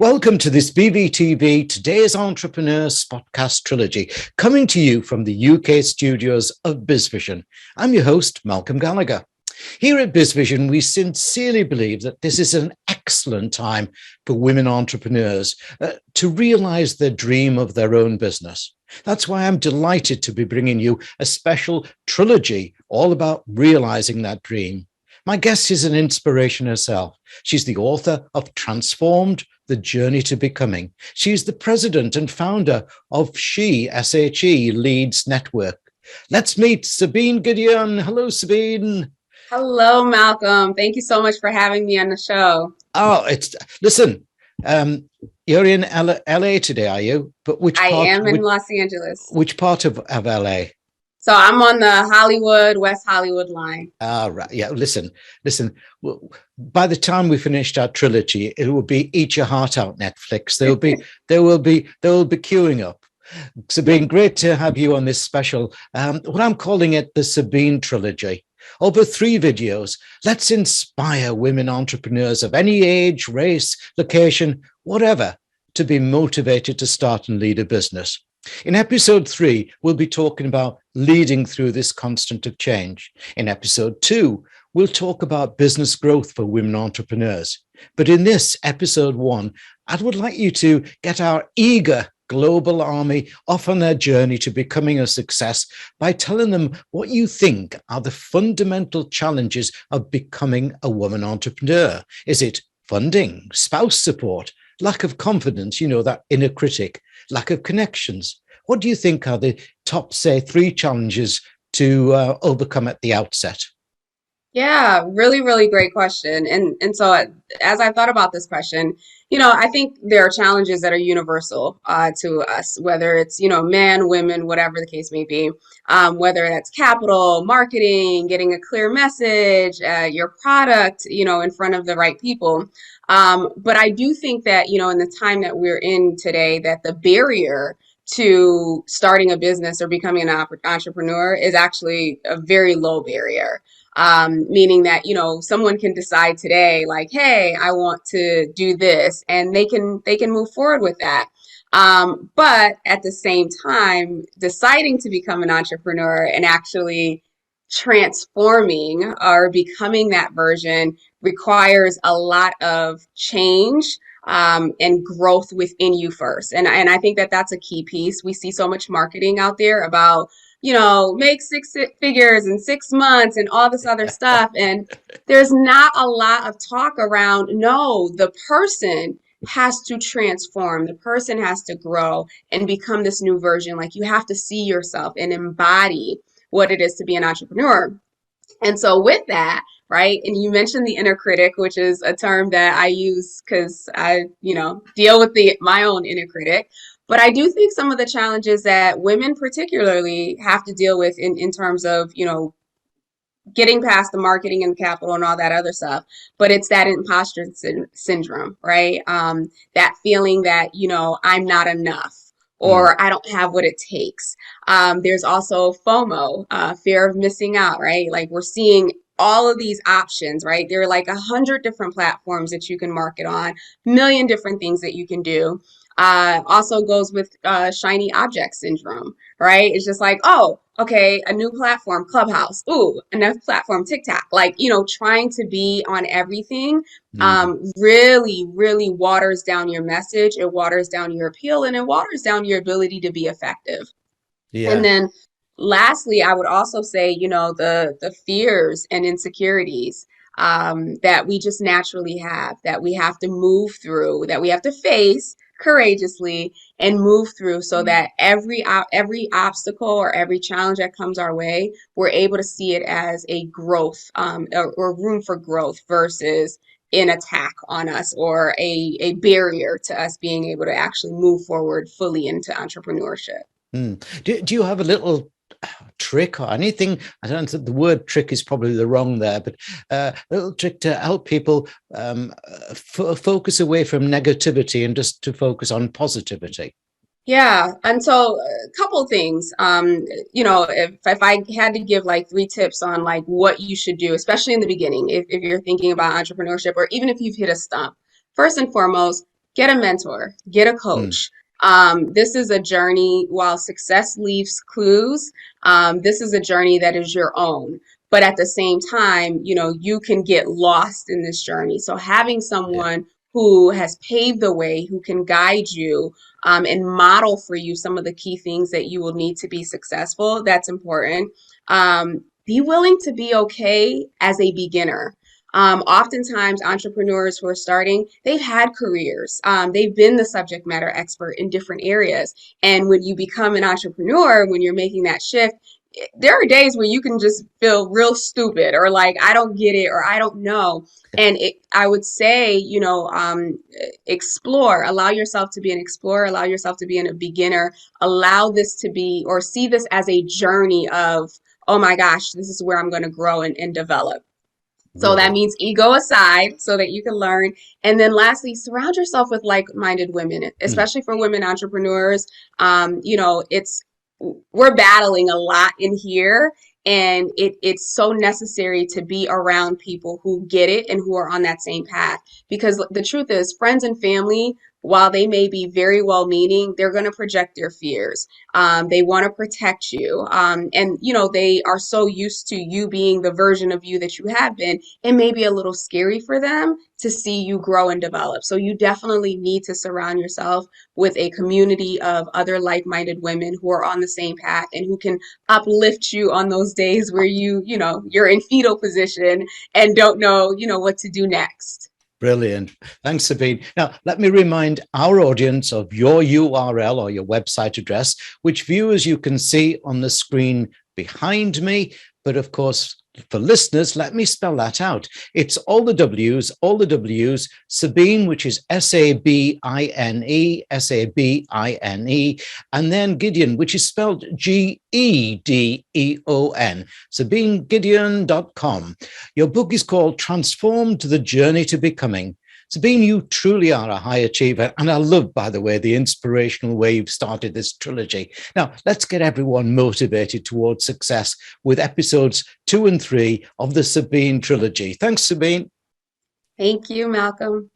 Welcome to this BVTV Today's Entrepreneur Spotcast Trilogy, coming to you from the UK studios of BizVision. I'm your host, Malcolm Gallagher. Here at BizVision, we sincerely believe that this is an excellent time for women entrepreneurs to realize their dream of their own business. That's why I'm delighted to be bringing you a special trilogy all about realizing that dream. My guest is an inspiration herself. She's the author of Transformed: The Journey to Becoming. She's the president and founder of SHE Leads Network. Let's meet Sabine Gedeon. Hello, Sabine. Hello, Malcolm. Thank you so much for having me on the show. Listen, you're in LA today, are you? But I am in Los Angeles. Which part of LA? So I'm on the West Hollywood line. Right. Yeah. Listen. By the time we finished our trilogy, it will be Eat Your Heart Out Netflix. They will be queuing up. Sabine, great to have you on this special. What I'm calling it the Sabine Trilogy. Over 3 videos, let's inspire women entrepreneurs of any age, race, location, whatever, to be motivated to start and lead a business. In episode 3, we'll be talking about leading through this constant of change. In episode 2, we'll talk about business growth for women entrepreneurs. But in this episode 1, I would like you to get our eager global army off on their journey to becoming a success by telling them what you think are the fundamental challenges of becoming a woman entrepreneur. Is it funding, spouse support, lack of confidence, that inner critic, lack of connections? What do you think are the top, say, 3 challenges to overcome at the outset? Yeah, really, really great question. And so as I thought about this question, I think there are challenges that are universal to us, whether it's, men, women, whatever the case may be, whether that's capital, marketing, getting a clear message, your product, in front of the right people. But I do think that, in the time that we're in today, that the barrier to starting a business or becoming an entrepreneur is actually a very low barrier. Meaning that, someone can decide today, like, hey, I want to do this, and they can move forward with that. But at the same time, deciding to become an entrepreneur and actually transforming or becoming that version requires a lot of change and growth within you first. And I think that that's a key piece. We see so much marketing out there about, make 6 figures in 6 months and all this other stuff. And there's not a lot of talk around, no, the person has to transform. The person has to grow and become this new version. Like, you have to see yourself and embody what it is to be an entrepreneur. And so with that, right, and you mentioned the inner critic, which is a term that I use because I, deal with my own inner critic. But I do think some of the challenges that women particularly have to deal with in terms of, getting past the marketing and capital and all that other stuff, but it's that imposter syndrome, right? That feeling that, I'm not enough, or I don't have what it takes. There's also FOMO, fear of missing out, right? Like, we're seeing all of these options, right? There are like 100 different platforms that you can market on, million different things that you can do. Also goes with shiny object syndrome, right? It's just like, oh, okay, a new platform, Clubhouse. Ooh, another platform, TikTok. Like, trying to be on everything really, really waters down your message. It waters down your appeal, and it waters down your ability to be effective. Yeah. And then lastly, I would also say, the fears and insecurities that we just naturally have, that we have to move through, that we have to face courageously and move through, so that every obstacle or every challenge that comes our way, we're able to see it as a growth or room for growth versus an attack on us or a barrier to us being able to actually move forward fully into entrepreneurship. Do you have a little trick or anything? I don't think the word trick is probably the wrong there, but a little trick to help people focus away from negativity and just to focus on positivity. Yeah, and so a couple things. If I had to give like 3 tips on like what you should do, especially in the beginning, if you're thinking about entrepreneurship or even if you've hit a stump, first and foremost, get a mentor, get a Mm. coach. This is a journey. While success leaves clues, this is a journey that is your own. But at the same time, you can get lost in this journey. So having Yeah. someone who has paved the way, who can guide you, and model for you some of the key things that you will need to be successful, that's important. Be willing to be okay as a beginner. Oftentimes, entrepreneurs who are starting, they've had careers. They've been the subject matter expert in different areas. And when you become an entrepreneur, when you're making that shift, there are days where you can just feel real stupid or like, I don't get it or I don't know. And I would say, explore, allow yourself to be an explorer, allow yourself to be a beginner, allow this to be, or see this as a journey of, oh my gosh, this is where I'm going to grow and develop. So that Really. means ego aside so that you can learn. And then lastly, surround yourself with like-minded women, Mm. especially for women entrepreneurs. It's we're battling a lot in here, and it's so necessary to be around people who get it and who are on that same path. Because the truth is, friends and family, while they may be very well meaning, they're going to project their fears. They want to protect you. And, they are so used to you being the version of you that you have been. It may be a little scary for them to see you grow and develop. So you definitely need to surround yourself with a community of other like-minded women who are on the same path and who can uplift you on those days where you're in fetal position and don't know, what to do next. Brilliant. Thanks, Sabine. Now, let me remind our audience of your URL or your website address, which viewers you can see on the screen behind me. But of course, for listeners, let me spell that out. It's all the W's, Sabine, which is Sabine, Sabine, and then Gedeon, which is spelled Gedeon, SabineGedeon.com. Your book is called Transformed: The Journey to Becoming. Sabine, you truly are a high achiever. And I love, by the way, the inspirational way you've started this trilogy. Now, let's get everyone motivated towards success with episodes 2 and 3 of the Sabine trilogy. Thanks, Sabine. Thank you, Malcolm.